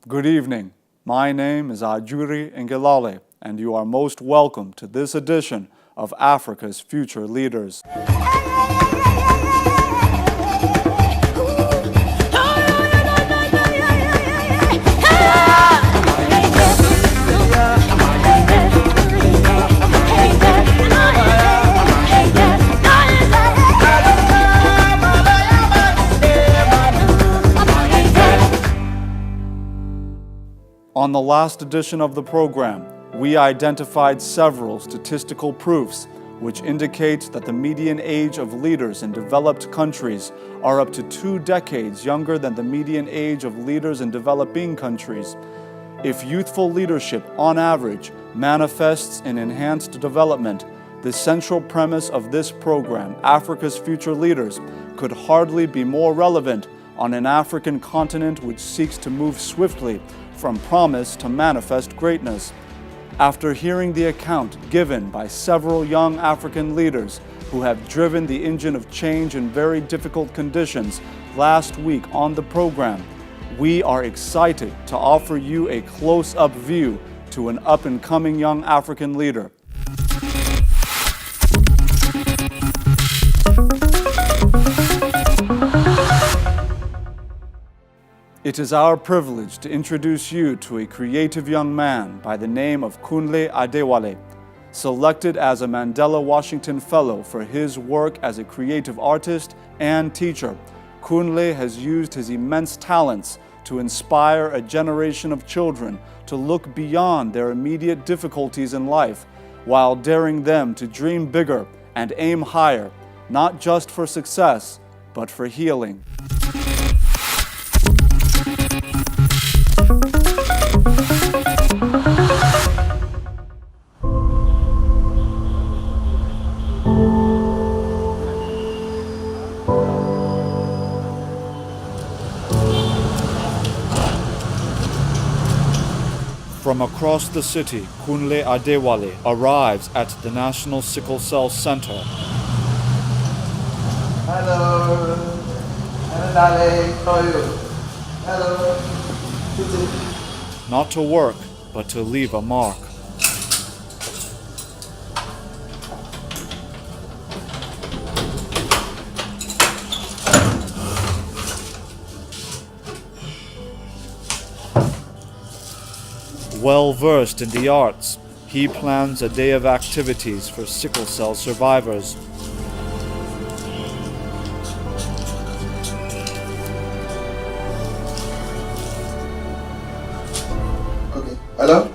Good evening. My name is Adewale, and you are most welcome to this edition of Africa's Future Leaders. On the last edition of the program, we identified several statistical proofs which indicate that the median age of leaders in developed countries are up to 2 decades younger than the median age of leaders in developing countries. If youthful leadership, on average, manifests in enhanced development, the central premise of this program, Africa's Future Leaders, could hardly be more relevant on an African continent which seeks to move swiftly from promise to manifest greatness. After hearing the account given by several young African leaders who have driven the engine of change in very difficult conditions last week on the program, we are excited to offer you a close-up view to an up-and-coming young African leader. It is our privilege to introduce you to a creative young man by the name of Kunle Adewale. Selected as a Mandela Washington Fellow for his work as a creative artist and teacher, Kunle has used his immense talents to inspire a generation of children to look beyond their immediate difficulties in life, while daring them to dream bigger and aim higher, not just for success, but for healing. From across the city, Kunle Adewale arrives at the National Sickle Cell Center. Hello. Hello, darling. How are you? Hello. Not to work, but to leave a mark. Well versed in the arts, he plans a day of activities for sickle cell survivors. Okay. Hello?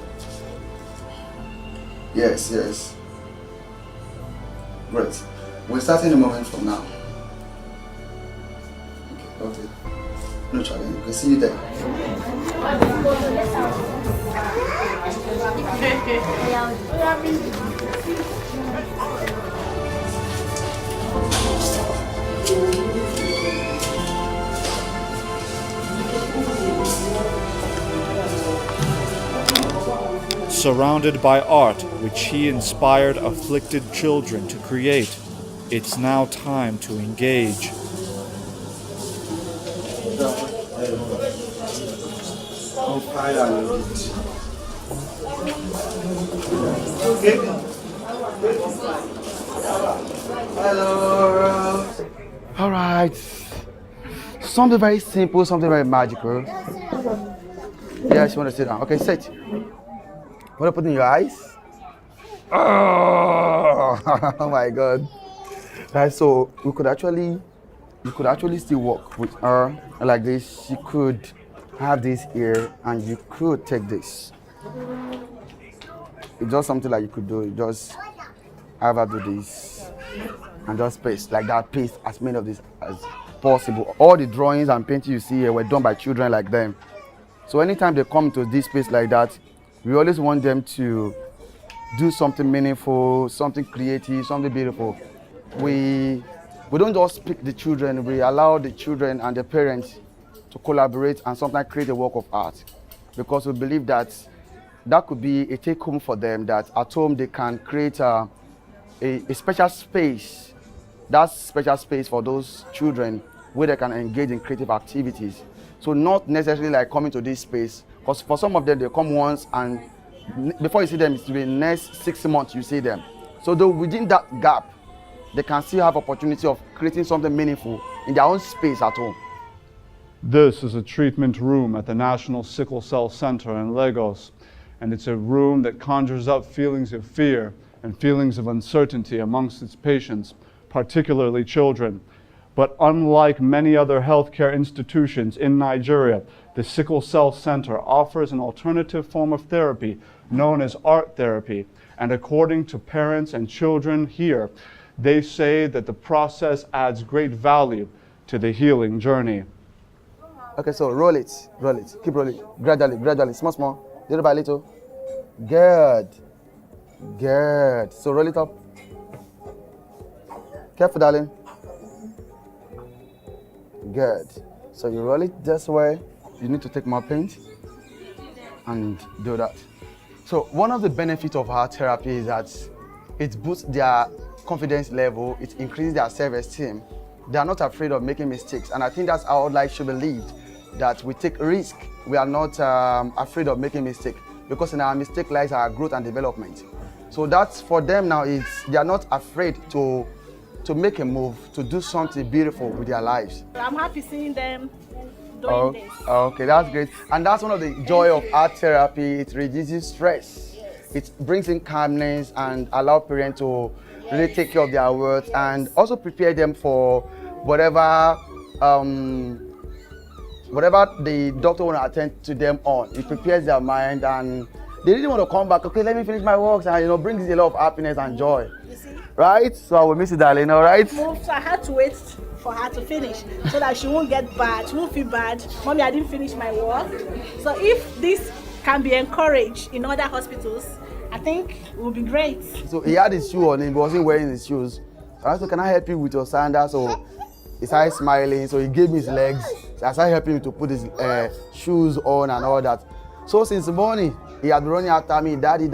Yes. Great. We're starting a moment from now. Okay. No challenge. We can see you there. Surrounded by art which he inspired afflicted children to create, it's now time to engage. Hello. All right. Something very simple, something very magical. Yes, you want to sit down? Okay, sit. What to put in your eyes? Oh my God. Right, so you could actually still walk with her like this. She could have this here, and you could take this. It's just something like you could do. You just have her do this and just paste like that. Paste as many of this as possible. All the drawings and painting you see here were done by children like them. So anytime they come to this space like that, we always want them to do something meaningful, something creative, something beautiful. We don't just pick the children. We allow the children and the parents to collaborate and sometimes create a work of art, because we believe that could be a take home for them, that at home they can create a special space, that special space for those children where they can engage in creative activities. So not necessarily like coming to this space, because for some of them, they come once and before you see them, it's the next 6 months you see them. So though within that gap, they can still have opportunity of creating something meaningful in their own space at home. This is a treatment room at the National Sickle Cell Center in Lagos, and it's a room that conjures up feelings of fear and feelings of uncertainty amongst its patients, particularly children. But unlike many other healthcare institutions in Nigeria, the Sickle Cell Center offers an alternative form of therapy known as art therapy. And according to parents and children here, they say that the process adds great value to the healing journey. Okay, so roll it, keep rolling, gradually, small, little by little. Good. So roll it up. Careful, darling. Good. So you roll it this way. You need to take more paint and do that. So one of the benefits of art therapy is that it boosts their confidence level, it increases their self-esteem. They are not afraid of making mistakes, and I think that's how life should be lived, that we take risk. We are not afraid of making mistakes, because in our mistake lies our growth and development. So that's for them now, they are not afraid to make a move, to do something beautiful with their lives. I'm happy seeing them doing this. Okay, that's great. And that's one of the joy of art therapy. It reduces stress. Yes. It brings in calmness and allow parents to really take care of their words and also prepare them for whatever the doctor want to attend to them on. It prepares their mind, and they really want to come back. Okay, let me finish my works, and brings a lot of happiness and joy. You see? Right? So I will miss you, darling. All right? So I had to wait for her to finish so that she won't get bad. She won't feel bad. Mommy, I didn't finish my work. So if this can be encouraged in other hospitals, I think it would be great. So he had his shoe on him, he wasn't wearing his shoes. So I said, can I help you with your sandals? So he started smiling, so he gave me his legs. So I started helping him to put his shoes on and all that. So since morning, he had been running after me, daddy.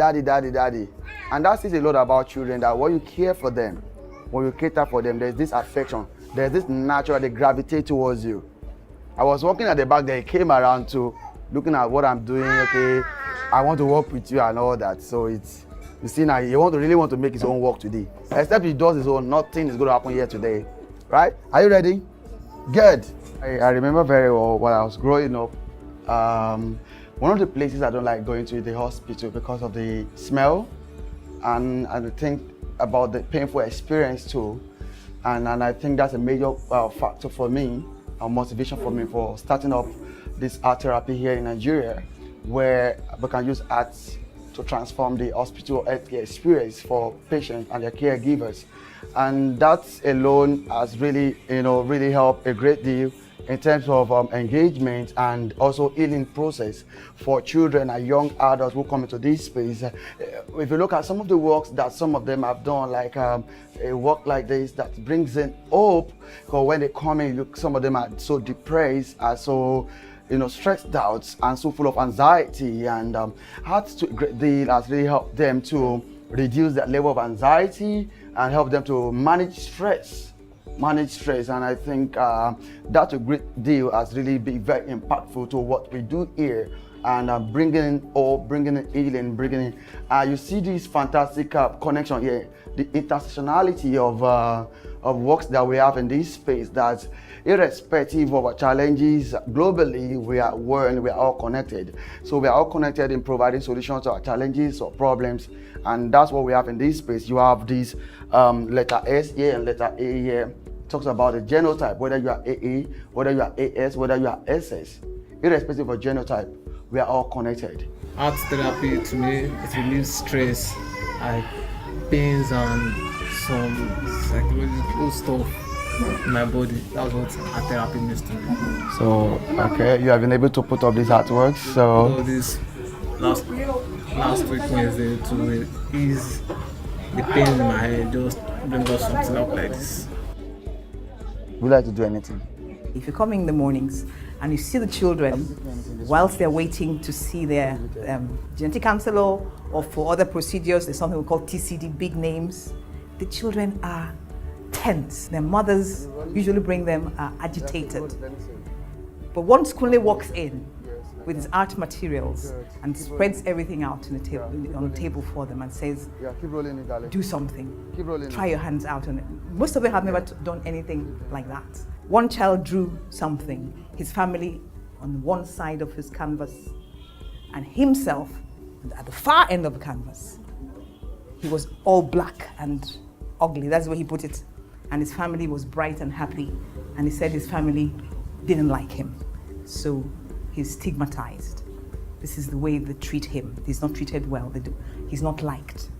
And that says a lot about children, that when you care for them, when you cater for them, there's this affection, there's this natural, they gravitate towards you. I was walking at the back there, he came around to looking at what I'm doing, okay, I want to work with you and all that. So it's, you see now, he really want to make his own work today. Except he does his own, nothing is going to happen here today. Right? Are you ready? Good. I remember very well when I was growing up, one of the places I don't like going to is the hospital because of the smell, and I think about the painful experience too. And I think that's a major factor for me, a motivation for me for starting up this art therapy here in Nigeria, where we can use arts to transform the hospital healthcare experience for patients and their caregivers. And that alone has really, really helped a great deal in terms of engagement and also healing process for children and young adults who come into this space. If you look at some of the works that some of them have done, like a work like this that brings in hope, because when they come in, look, some of them are so depressed, are so stressed out and so full of anxiety, and art to a great deal has really helped them to reduce that level of anxiety and help them to manage stress. And I think that a great deal has really been very impactful to what we do here, and bringing in hope, bringing in healing, bringing in, you see this fantastic connection here, the intersectionality of works that we have in this space, that irrespective of our challenges globally, we are one, we are all connected. So we are all connected in providing solutions to our challenges or problems, and that's what we have in this space. You have this letter S here and letter A here. Talks about the genotype, whether you are AA, whether you are AS, whether you are SS. Irrespective of genotype, we are all connected. Art therapy, to me, it relieves stress, like pains and some psychological stuff in my body. That's what art therapy means to me. So, okay, you have been able to put up these artworks, so... So this last week Wednesday to ease the pain in my head, just bring us something up like this. Would you like to do anything? If you come in the mornings and you see the children whilst they're waiting to see their genetic counselor, or for other procedures, there's something we call TCD, big names, the children are tense. Their mothers usually bring them agitated. But once Kunle walks in with his art materials and spreads everything out on the table for them and says, Yeah, keep rolling it, darling. do something. Keep rolling Try it. your hands out on it. Most of them have never done anything like that. One child drew something, his family on one side of his canvas, and himself at the far end of the canvas. He was all black and ugly, that's where he put it. And his family was bright and happy. And he said his family didn't like him. So he's stigmatized. This is the way they treat him. He's not treated well. He's not liked.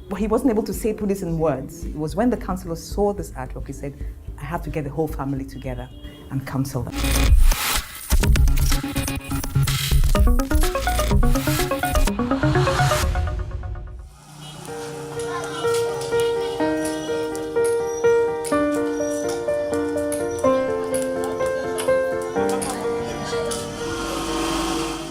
But he wasn't able to put this in words. It was when the counselor saw this artwork, he said, I have to get the whole family together and counsel them.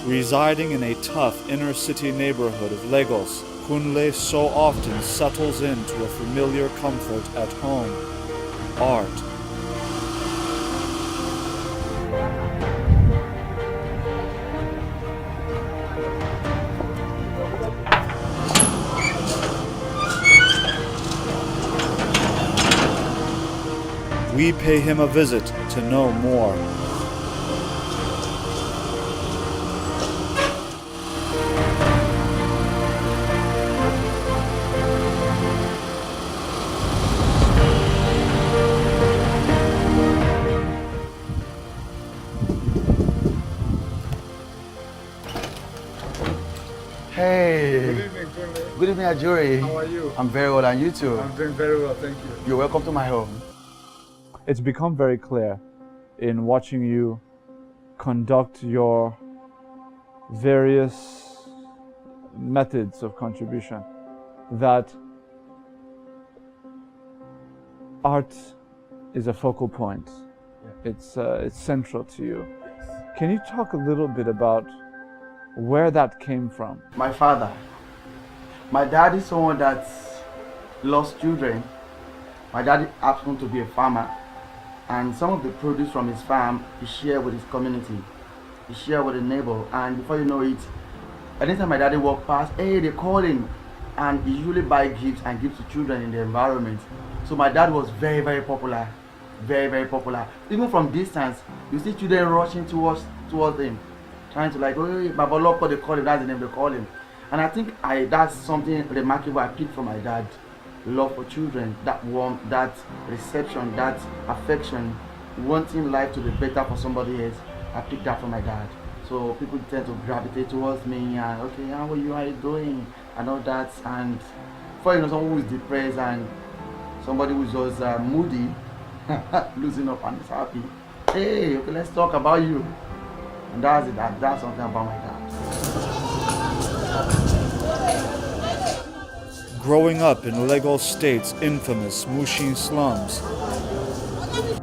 Residing in a tough inner-city neighborhood of Lagos, Kunle so often settles into a familiar comfort at home: art. We pay him a visit to know more. Hey. Good evening, Kunle. Good evening, Ajuri. How are you? I'm very well, and you too? I'm doing very well, thank you. You're welcome to my home. It's become very clear in watching you conduct your various methods of contribution that art is a focal point. It's central to you. Can you talk a little bit about where that came from? My father. My dad is someone that lost children. My dad happened to be a farmer, and some of the produce from his farm he shared with his community. He shared with a neighbor, and before you know it, anytime my daddy walked past, hey, they call him, and he usually buy gifts and give to children in the environment. So my dad was very, very popular. Very, very popular. Even from distance, you see children rushing towards him, trying to like, oh, Baba Loko, they call him, that's the name they call him. And I think that's something remarkable I picked from my dad. Love for children, that warmth, that reception, that affection, wanting life to be better for somebody else. I picked that from my dad. So people tend to gravitate towards me and, okay, how are you doing? And all that. And for someone who is depressed and somebody who's just moody, losing up and is happy. Hey, okay, let's talk about you. And that's it. That's something about my dad. Growing up in Lagos State's infamous Mushin slums,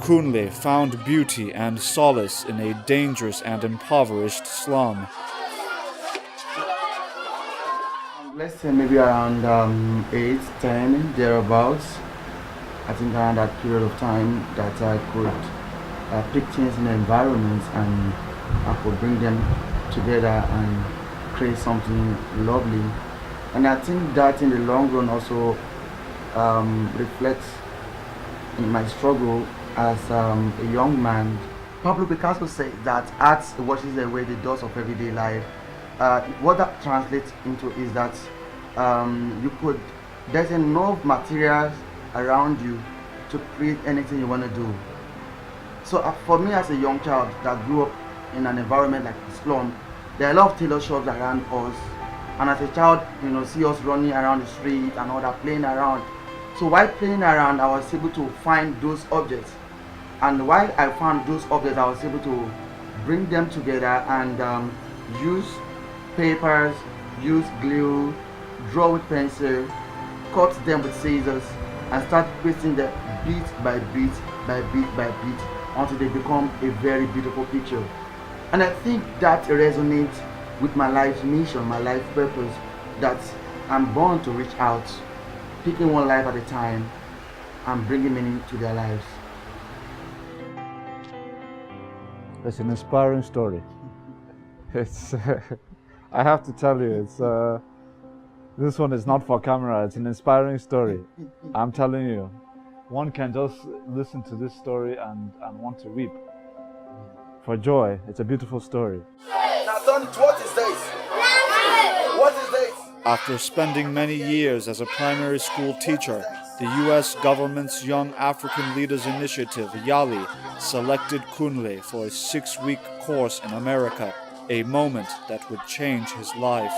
Kunle found beauty and solace in a dangerous and impoverished slum. Let's say maybe around 8, 10, thereabouts. I think around that period of time that I could pick things in the environment and I could bring them together and create something lovely. And I think that in the long run also reflects in my struggle as a young man. Pablo Picasso said that art washes away the dust of everyday life. What that translates into is that there's enough materials around you to create anything you want to do. So for me as a young child that grew up in an environment like the slum, there are a lot of tailor shops around us. And as a child, see us running around the street and all that, playing around. So while playing around, I was able to find those objects. And while I found those objects, I was able to bring them together and use papers, use glue, draw with pencil, cut them with scissors, and start pasting them bit by bit by bit by bit until they become a very beautiful picture. And I think that resonates with my life's mission, my life purpose, that I'm born to reach out, picking one life at a time and bringing meaning to their lives. It's an inspiring story. It's, I have to tell you, it's, this one is not for camera, it's an inspiring story. I'm telling you, one can just listen to this story and want to weep for joy. It's a beautiful story. Now, Don, what is this? What is this? After spending many years as a primary school teacher, the U.S. government's Young African Leaders Initiative, YALI, selected Kunle for a 6-week course in America, a moment that would change his life.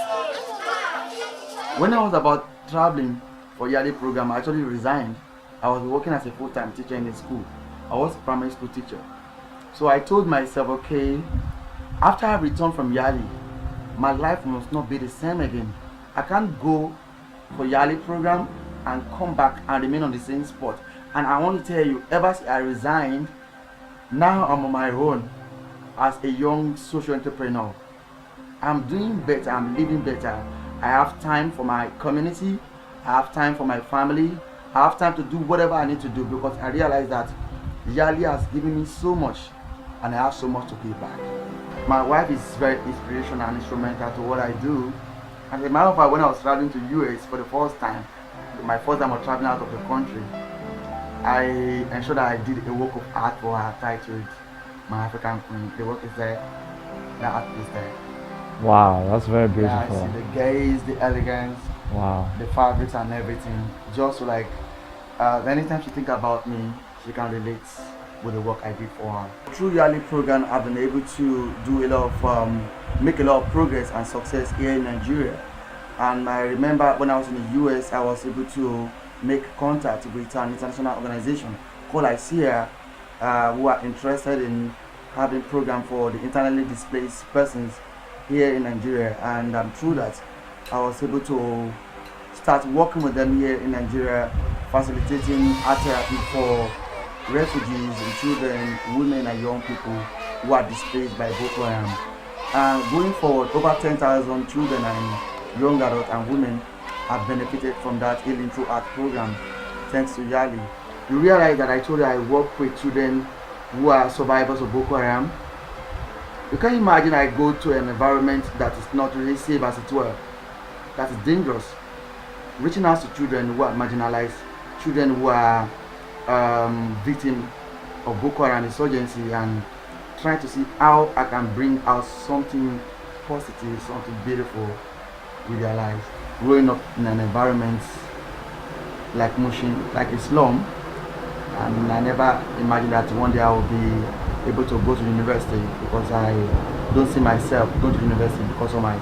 When I was about traveling for YALI program, I actually resigned. I was working as a full-time teacher in the school. I was a primary school teacher. So I told myself, okay, after I return from YALI, my life must not be the same again. I can't go for YALI program and come back and remain on the same spot. And I want to tell you, ever since I resigned, now I'm on my own as a young social entrepreneur. I'm doing better, I'm living better. I have time for my community, I have time for my family, I have time to do whatever I need to do because I realize that YALI has given me so much and I have so much to give back. My wife is very inspirational and instrumental to what I do. As a matter of fact, when I was traveling to US for the first time, my first time of traveling out of the country, I ensured that I did a work of art for her titled My African Queen. The work is there, the art is there. Wow, that's very beautiful. Yeah, I see the gaze, the elegance, Wow. the fabrics and everything. Just like, anytime she think about me, she can relate with the work I did for her. Through YALI program, I've been able to do a lot of, make a lot of progress and success here in Nigeria. And I remember when I was in the US, I was able to make contact with an international organization called ICEA, who are interested in having program for the internally displaced persons here in Nigeria. And through that, I was able to start working with them here in Nigeria, facilitating art therapy for refugees and children, women and young people who are displaced by Boko Haram. Going forward, over 10,000 children and young adults and women have benefited from that healing through art program, thanks to YALI. You realize that I told you I work with children who are survivors of Boko Haram. You can imagine I go to an environment that is not really safe as it were, that is dangerous, reaching out to children who are marginalized, children who are victims of Boko Haram insurgency, and trying to see how I can bring out something positive, something beautiful with their lives. Growing up in an environment like Mushin, like a slum, and I never imagined that one day I would be able to go to university, because I don't see myself going to university because of my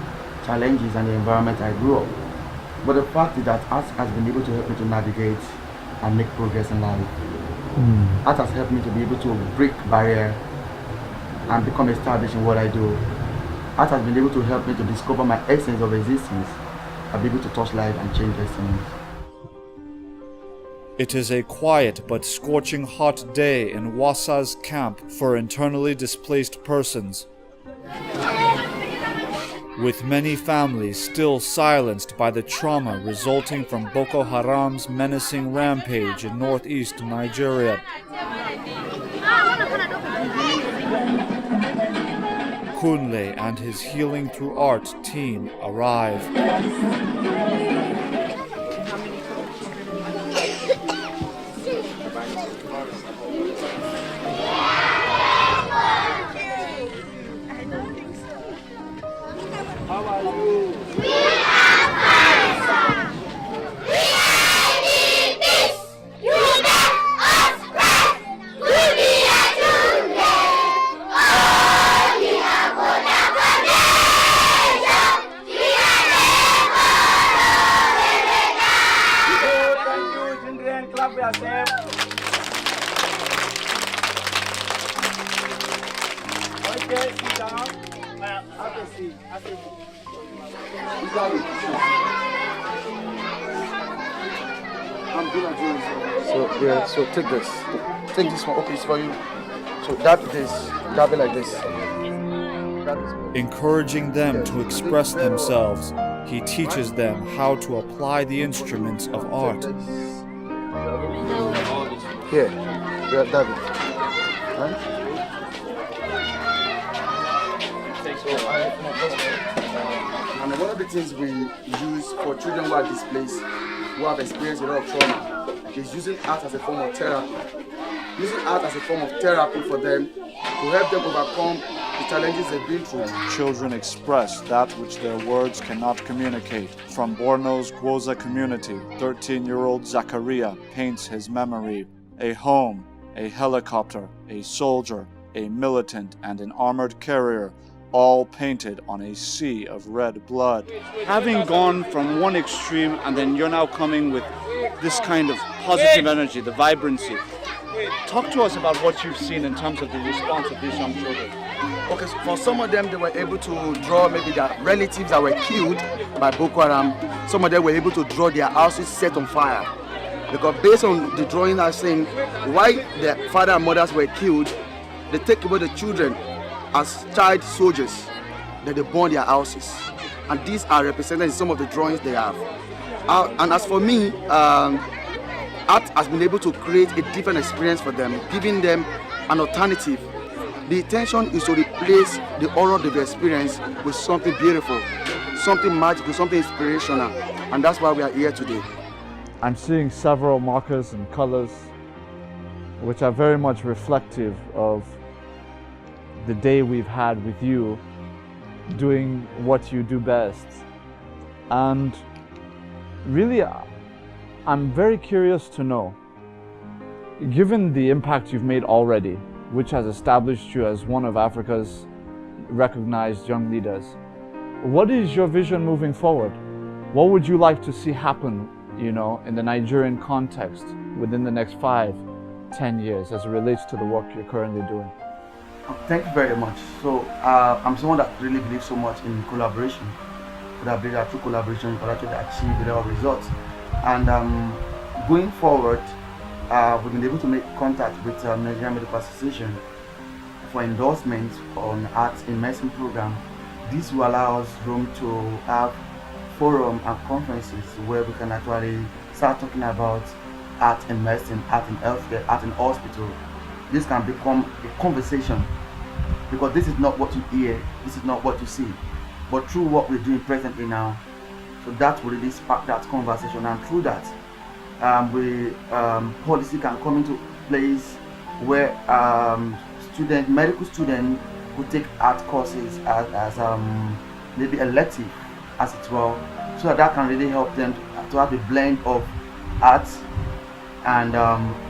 challenges and the environment I grew up. But the fact is that art has been able to help me to navigate and make progress in life. Art has helped me to be able to break barrier and become established in what I do. Art has been able to help me to discover my essence of existence and be able to touch life and change destinies. It is a quiet but scorching hot day in Wasa's camp for internally displaced persons, with many families still silenced by the trauma resulting from Boko Haram's menacing rampage in northeast Nigeria. Kunle and his Healing Through Art team arrive. So yeah, so take this. Take this one. Okay, it's for you. So dab it like this. Encouraging them to express themselves, he teaches them how to apply the instruments of art. Here, dab it. Right? And one of the things we use for children who are displaced, who have experienced a lot of trauma, is using art as a form of therapy. Using art as a form of therapy for them to help them overcome the challenges they've been through. Children express that which their words cannot communicate. From Borno's Gwoza community, 13-year-old Zakaria paints his memory: a home, a helicopter, a soldier, a militant, and an armored carrier, all painted on a sea of red blood. Having gone from one extreme and then you're now coming with this kind of positive energy, the vibrancy. Talk to us about what you've seen in terms of the response of these young children. Okay, so for some of them, they were able to draw maybe their relatives that were killed by Boko Haram. Some of them were able to draw their houses set on fire. Because based on the drawing I'm saying, why their father and mothers were killed, they take away the children as child soldiers, that they burn their houses. And these are represented in some of the drawings they have. And as for me, art has been able to create a different experience for them, giving them an alternative. The intention is to replace the horror they've experienced with something beautiful, something magical, something inspirational. And that's why we are here today. I'm seeing several markers and colors which are very much reflective of the day we've had with you doing what you do best. And really, I'm very curious to know, given the impact you've made already, which has established you as one of Africa's recognized young leaders, what is your vision moving forward? What would you like to see happen, in the Nigerian context within the next 5-10 years as it relates to the work you're currently doing? Thank you very much. So I'm someone that really believes so much in collaboration. That I believe that through collaboration you can actually achieve better results. And going forward, we've been able to make contact with Nigerian Medical Association for endorsement on arts immersion program. This will allow us room to have forum and conferences where we can actually start talking about art in medicine, art in healthcare, art in hospital. This can become a conversation, because this is not what you hear, this is not what you see, but through what we're doing presently now. So that will really spark that conversation, and through that, policy can come into place where medical students who take art courses as maybe elective, as it were, so that can really help them to have a blend of art and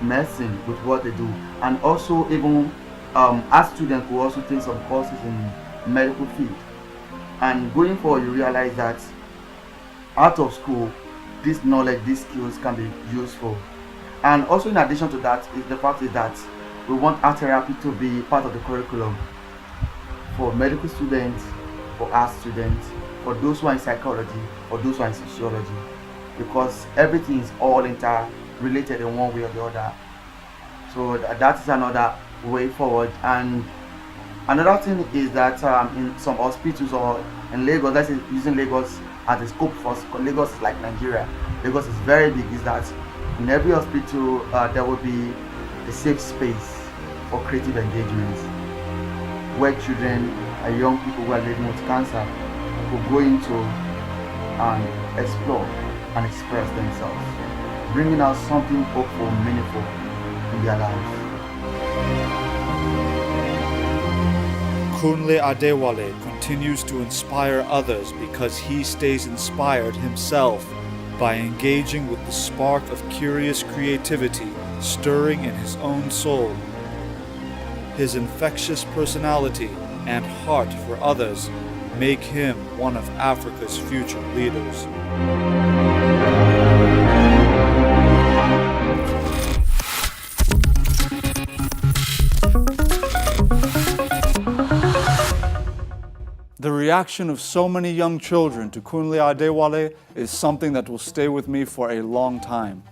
medicine with what they do. And also even art students who also take some courses in medical field. And going forward, you realize that out of school, this knowledge, these skills can be useful. And also in addition to that, is the fact is that we want art therapy to be part of the curriculum for medical students, for art students, for those who are in psychology, for those who are in sociology, because everything is all interrelated in one way or the other. So that is another way forward. And another thing is that in some hospitals or in Lagos, let's say using Lagos as a scope for Lagos is like Nigeria. Lagos is very big. Is that in every hospital there will be a safe space for creative engagements, where children and young people who are living with cancer will go into and explore and express themselves, bringing out something hopeful, meaningful in their lives. Kunle Adewale continues to inspire others because he stays inspired himself by engaging with the spark of curious creativity stirring in his own soul. His infectious personality and heart for others make him one of Africa's future leaders. The reaction of so many young children to Kunle Adewale is something that will stay with me for a long time.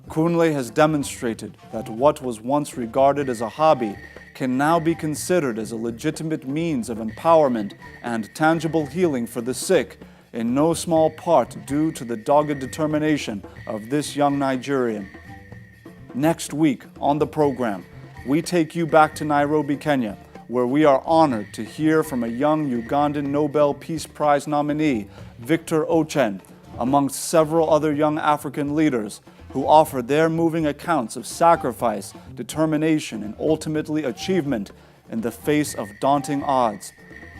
Kunle has demonstrated that what was once regarded as a hobby can now be considered as a legitimate means of empowerment and tangible healing for the sick, in no small part due to the dogged determination of this young Nigerian. Next week on the program, we take you back to Nairobi, Kenya, where we are honored to hear from a young Ugandan Nobel Peace Prize nominee, Victor Ochen, amongst several other young African leaders who offer their moving accounts of sacrifice, determination, and ultimately achievement in the face of daunting odds.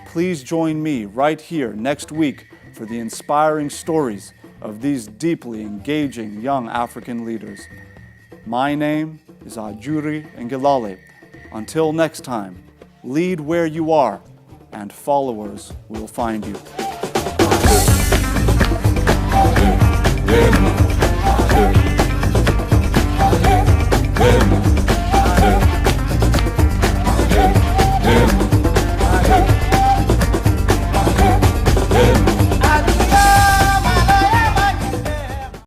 Please join me right here next week for the inspiring stories of these deeply engaging young African leaders. My name is Ajuri Ngilale. Until next time, lead where you are, and followers will find you.